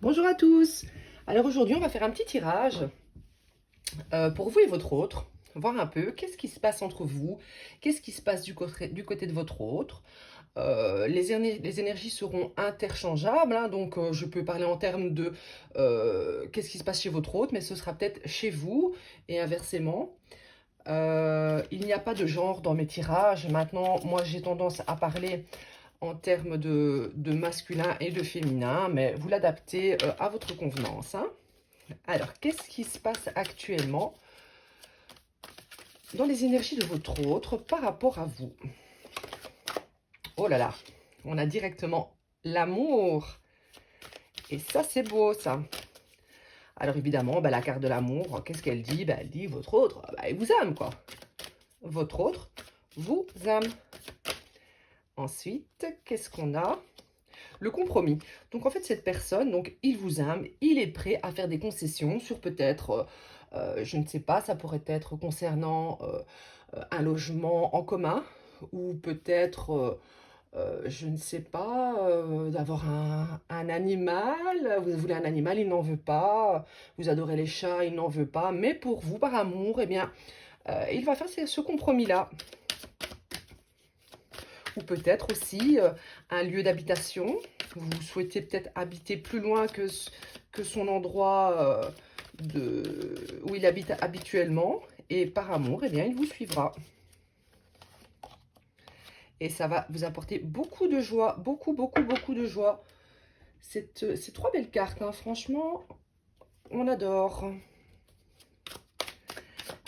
Bonjour à tous. Alors aujourd'hui, on va faire un petit tirage pour vous et votre autre. Voir un peu qu'est-ce qui se passe entre vous, qu'est-ce qui se passe du côté de votre autre. Les énergies seront interchangeables, hein, donc je peux parler en termes de qu'est-ce qui se passe chez votre autre, mais ce sera peut-être chez vous et inversement. Il n'y a pas de genre dans mes tirages. Maintenant, moi j'ai tendance à parler en termes de masculin et de féminin, mais vous l'adaptez à votre convenance, hein. Alors, qu'est-ce qui se passe actuellement dans les énergies de votre autre par rapport à vous? Oh là là, on a directement l'amour. Et ça, c'est beau, ça. Alors, évidemment, bah, la carte de l'amour, qu'est-ce qu'elle dit? Bah, elle dit, votre autre, bah, il vous aime, quoi. Votre autre vous aime. Ensuite, qu'est-ce qu'on a? Le compromis. Donc, en fait, cette personne, donc, il vous aime, il est prêt à faire des concessions sur peut-être, je ne sais pas, ça pourrait être concernant un logement en commun ou peut-être, je ne sais pas, d'avoir un animal. Vous voulez un animal, il n'en veut pas. Vous adorez les chats, il n'en veut pas. Mais pour vous, par amour, eh bien, il va faire ce compromis-là. Ou peut-être aussi un lieu d'habitation. Vous souhaitez peut-être habiter plus loin que son endroit où il habite habituellement. Et par amour, eh bien, il vous suivra. Et ça va vous apporter beaucoup de joie, beaucoup, beaucoup, beaucoup de joie. Ces trois belles cartes, hein, franchement, on adore.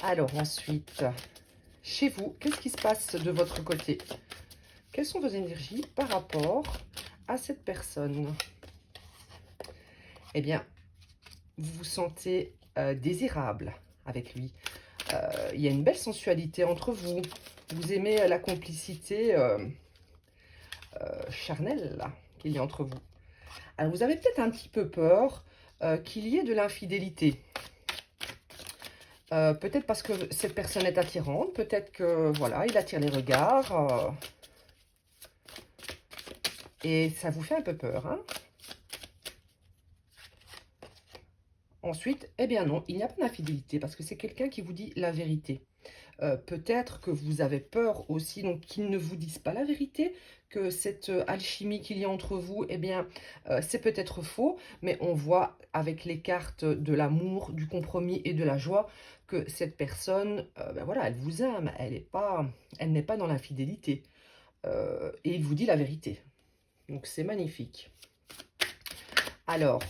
Alors ensuite, chez vous, qu'est-ce qui se passe de votre côté? Quelles sont vos énergies par rapport à cette personne? Eh bien, vous vous sentez désirable avec lui. Il y a une belle sensualité entre vous. Vous aimez la complicité charnelle qu'il y a entre vous. Alors, vous avez peut-être un petit peu peur qu'il y ait de l'infidélité. Peut-être parce que cette personne est attirante. Peut-être que, voilà, il attire les regards. Et ça vous fait un peu peur, hein? Ensuite, eh bien non, il n'y a pas d'infidélité parce que c'est quelqu'un qui vous dit la vérité. Peut-être que vous avez peur aussi, donc qu'ils ne vous disent pas la vérité, que cette alchimie qu'il y a entre vous, eh bien, c'est peut-être faux, mais on voit avec les cartes de l'amour, du compromis et de la joie que cette personne, ben voilà, elle vous aime, elle n'est pas dans l'infidélité. Et il vous dit la vérité. Donc c'est magnifique. Alors,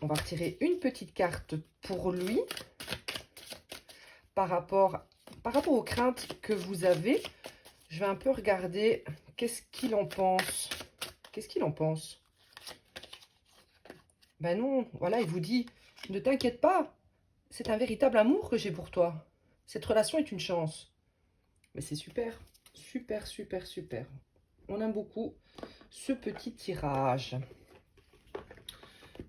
on va retirer une petite carte pour lui par rapport aux craintes que vous avez. Je vais un peu regarder qu'est-ce qu'il en pense. Qu'est-ce qu'il en pense? Ben non, voilà, il vous dit, ne t'inquiète pas, c'est un véritable amour que j'ai pour toi. Cette relation est une chance. Mais c'est super, super, super, super. On aime beaucoup ce petit tirage.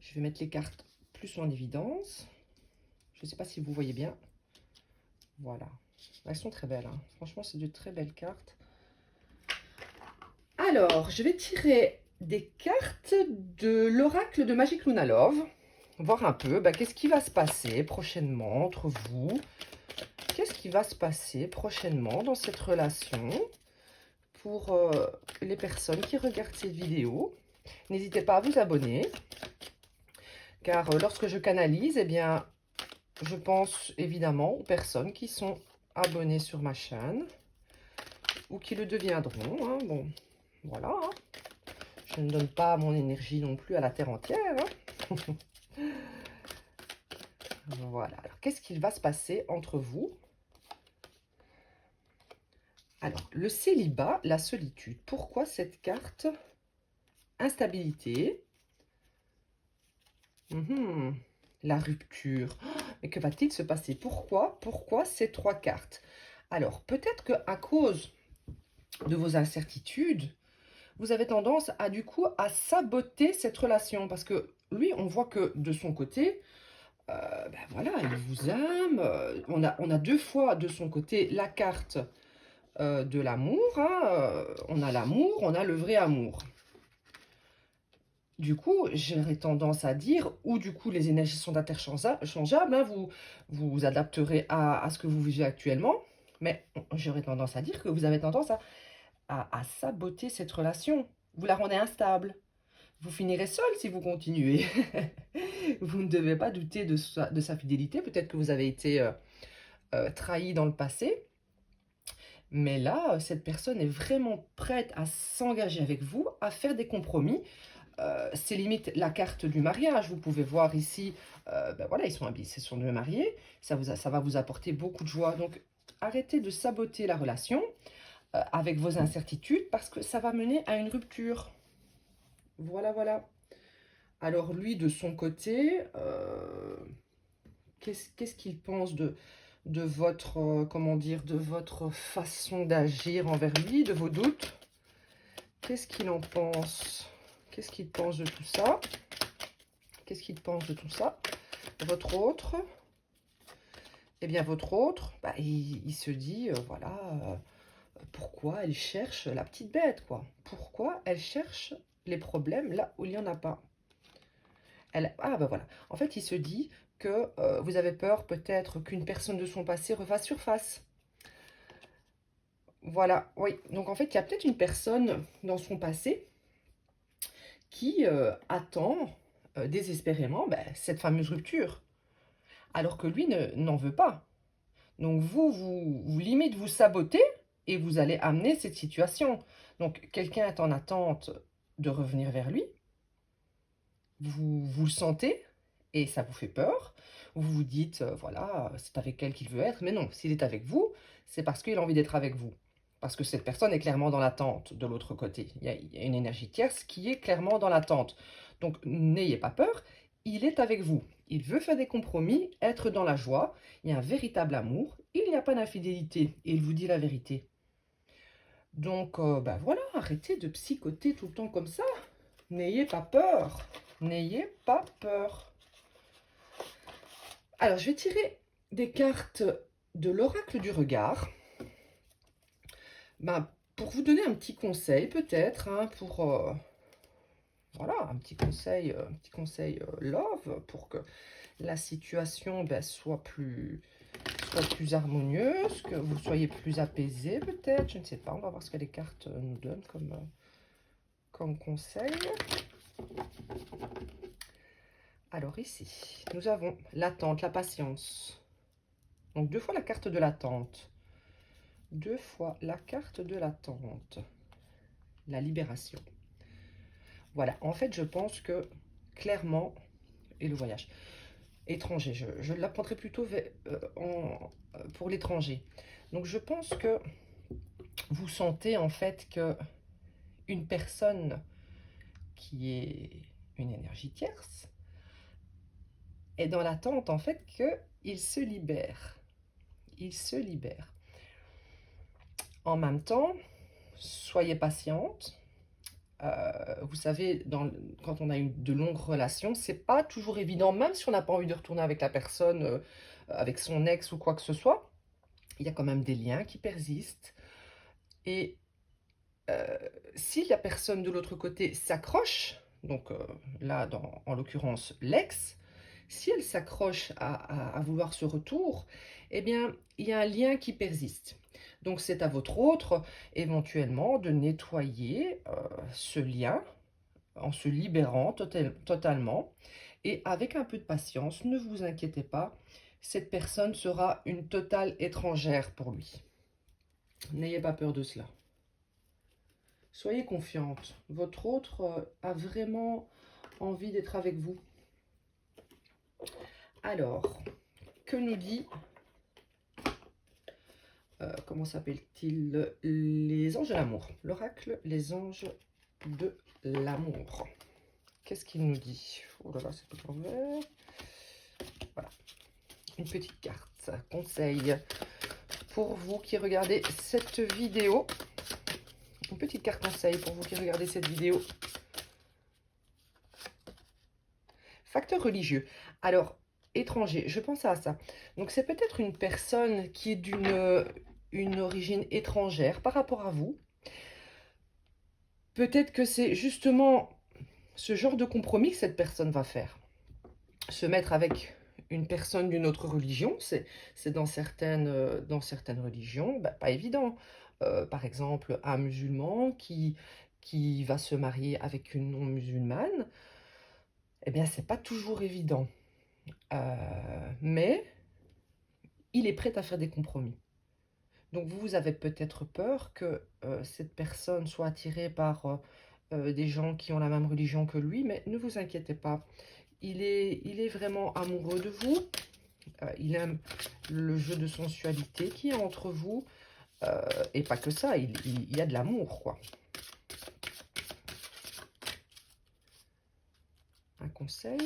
Je vais mettre les cartes plus en évidence. Je ne sais pas si vous voyez bien. Voilà. Elles sont très belles, hein. Franchement, c'est de très belles cartes. Alors, je vais tirer des cartes de l'oracle de Magic Luna Love. Voir un peu qu'est-ce qui va se passer prochainement entre vous. Qu'est-ce qui va se passer prochainement dans cette relation pour les personnes qui regardent cette vidéo. N'hésitez pas à vous abonner. Car lorsque je canalise, eh bien, je pense évidemment aux personnes qui sont abonnées sur ma chaîne ou qui le deviendront, hein. Bon, voilà, hein. Je ne donne pas mon énergie non plus à la terre entière, hein. Voilà. Alors, qu'est-ce qu'il va se passer entre vous? Alors, le célibat, la solitude. Pourquoi cette carte? Instabilité. La rupture. Oh, mais que va-t-il se passer? Pourquoi? Pourquoi ces trois cartes? Alors, peut-être qu'à cause de vos incertitudes, vous avez tendance à, du coup, à saboter cette relation. Parce que lui, on voit que de son côté, ben voilà, il vous aime. On a deux fois de son côté la carte de l'amour, hein. On a l'amour, on a le vrai amour. du coup, j'aurais tendance à dire, ou du coup les énergies sont interchangeables, hein, vous adapterez à ce que vous vivez actuellement, mais j'aurais tendance à dire que vous avez tendance à saboter cette relation. Vous la rendez instable. Vous finirez seul si vous continuez. Vous ne devez pas douter de sa fidélité. Peut-être que vous avez été trahi dans le passé. Mais là, cette personne est vraiment prête à s'engager avec vous, à faire des compromis. C'est limite la carte du mariage. Vous pouvez voir ici, ben voilà, ils sont habillés, ce sont deux mariés. Ça va vous apporter beaucoup de joie. Donc, arrêtez de saboter la relation avec vos incertitudes parce que ça va mener à une rupture. Voilà, voilà. Alors lui, de son côté, qu'est-ce qu'il pense de votre, comment dire, de votre façon d'agir envers lui, de vos doutes? Qu'est-ce qu'il en pense? Qu'est-ce qu'il pense de tout ça? Qu'est-ce qu'il pense de tout ça? Votre autre? Eh bien, votre autre, bah, il se dit, voilà, pourquoi elle cherche la petite bête, quoi? Pourquoi elle cherche les problèmes là où il n'y en a pas? Ah ben voilà, en fait, il se dit que vous avez peur peut-être qu'une personne de son passé refasse surface. Voilà, oui. Donc en fait, il y a peut-être une personne dans son passé qui attend désespérément cette fameuse rupture, alors que lui n'en veut pas. Donc vous limite vous sabotez et vous allez amener cette situation. Donc quelqu'un est en attente de revenir vers lui, vous le sentez et ça vous fait peur. Vous vous dites, voilà, c'est avec elle qu'il veut être. Mais non, s'il est avec vous, c'est parce qu'il a envie d'être avec vous. Parce que cette personne est clairement dans l'attente de l'autre côté. Il y a une énergie tierce qui est clairement dans l'attente. Donc n'ayez pas peur, il est avec vous. Il veut faire des compromis, être dans la joie. Il y a un véritable amour. Il n'y a pas d'infidélité. Et il vous dit la vérité. Donc, voilà, arrêtez de psychoter tout le temps comme ça. N'ayez pas peur. N'ayez pas peur. Alors, je vais tirer des cartes de l'oracle du regard. Pour vous donner un petit conseil, peut-être, hein, voilà, un petit conseil love, pour que la situation soit plus harmonieuse, que vous soyez plus apaisé, peut-être. Je ne sais pas, on va voir ce que les cartes nous donnent comme conseil. Alors ici, nous avons l'attente, la patience. Donc 2 fois la carte de l'attente. 2 fois la carte de l'attente. La libération. Voilà, en fait, je pense que clairement, et le voyage étranger, je l'apprendrai plutôt pour l'étranger. Donc je pense que vous sentez en fait que une personne qui est une énergie tierce est dans l'attente en fait qu'il se libère. Il se libère. En même temps, soyez patiente. Vous savez, quand on a eu de longues relations, c'est pas toujours évident, même si on n'a pas envie de retourner avec la personne, avec son ex ou quoi que ce soit. Il y a quand même des liens qui persistent. Et si la personne de l'autre côté s'accroche, donc là, en l'occurrence, l'ex, si elle s'accroche à vouloir ce retour, eh bien, il y a un lien qui persiste. Donc, c'est à votre autre, éventuellement, de nettoyer ce lien en se libérant totalement. Et avec un peu de patience, ne vous inquiétez pas, cette personne sera une totale étrangère pour lui. N'ayez pas peur de cela. Soyez confiante. Votre autre a vraiment envie d'être avec vous. Alors, que nous dit, comment s'appelle-t-il, les anges de l'amour? L'oracle, les anges de l'amour. Qu'est-ce qu'il nous dit? Oh là là, c'est pas vert. Voilà, une petite carte, conseil pour vous qui regardez cette vidéo. Une petite carte conseil pour vous qui regardez cette vidéo. Facteur religieux. Alors, étranger, je pense à ça. Donc, c'est peut-être une personne qui est d'une origine étrangère par rapport à vous. Peut-être que c'est justement ce genre de compromis que cette personne va faire. Se mettre avec une personne d'une autre religion, c'est dans certaines religions, bah, pas évident. Par exemple, un musulman qui va se marier avec une non-musulmane, eh bien, c'est pas toujours évident. Mais il est prêt à faire des compromis. Donc vous avez peut-être peur que cette personne soit attirée par des gens qui ont la même religion que lui, mais ne vous inquiétez pas. Il est vraiment amoureux de vous. Il aime le jeu de sensualité qui est entre vous. Et pas que ça, il y a de l'amour, quoi. Un conseil.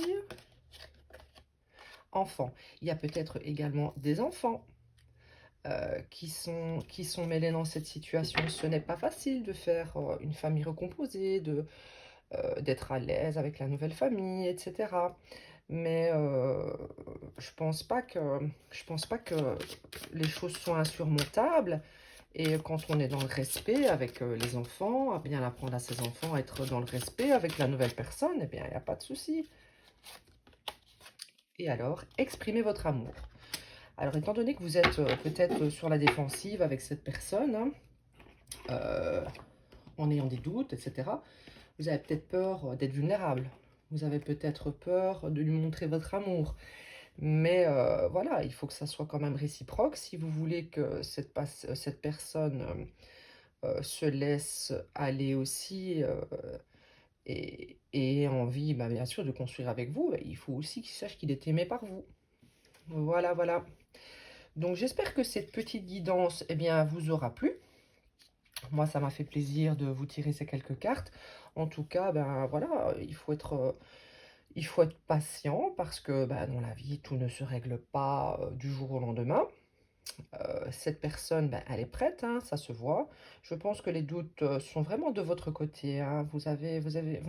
Enfants. Il y a peut-être également des enfants qui sont mêlés dans cette situation. Ce n'est pas facile de faire une famille recomposée, d'être à l'aise avec la nouvelle famille, etc. Mais je pense pas que les choses sont insurmontables. Et quand on est dans le respect avec les enfants, à bien apprendre à ses enfants à être dans le respect avec la nouvelle personne, eh bien, il n'y a pas de souci. Et alors, exprimez votre amour. Alors, étant donné que vous êtes peut-être sur la défensive avec cette personne, hein, en ayant des doutes, etc., vous avez peut-être peur d'être vulnérable. Vous avez peut-être peur de lui montrer votre amour. Mais voilà, il faut que ça soit quand même réciproque. Si vous voulez que cette personne se laisse aller aussi et ait envie, bah, bien sûr, de construire avec vous, bah, il faut aussi qu'il sache qu'il est aimé par vous. Voilà, voilà. Donc j'espère que cette petite guidance, eh bien, vous aura plu. Moi, ça m'a fait plaisir de vous tirer ces quelques cartes. En tout cas, ben voilà, il faut être patient parce que ben, dans la vie, tout ne se règle pas du jour au lendemain. Cette personne, ben, elle est prête, hein, ça se voit. Je pense que les doutes sont vraiment de votre côté, hein. Vous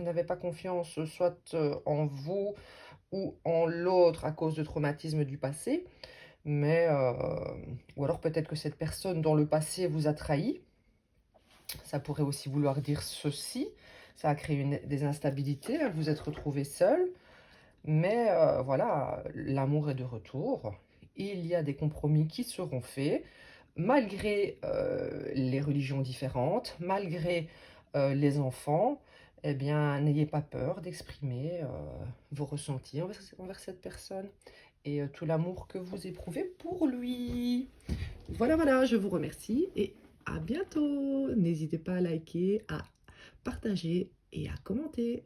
n'avez pas confiance soit en vous ou en l'autre à cause de traumatismes du passé. Mais, ou alors peut-être que cette personne dans le passé vous a trahi. Ça pourrait aussi vouloir dire ceci. Ça a créé des instabilités, hein, vous êtes retrouvé seul. Mais voilà, l'amour est de retour. Il y a des compromis qui seront faits, malgré les religions différentes, malgré les enfants. Eh bien, n'ayez pas peur d'exprimer vos ressentis envers cette personne et tout l'amour que vous éprouvez pour lui. Voilà, voilà, je vous remercie et à bientôt. N'hésitez pas à liker, à partager et à commenter.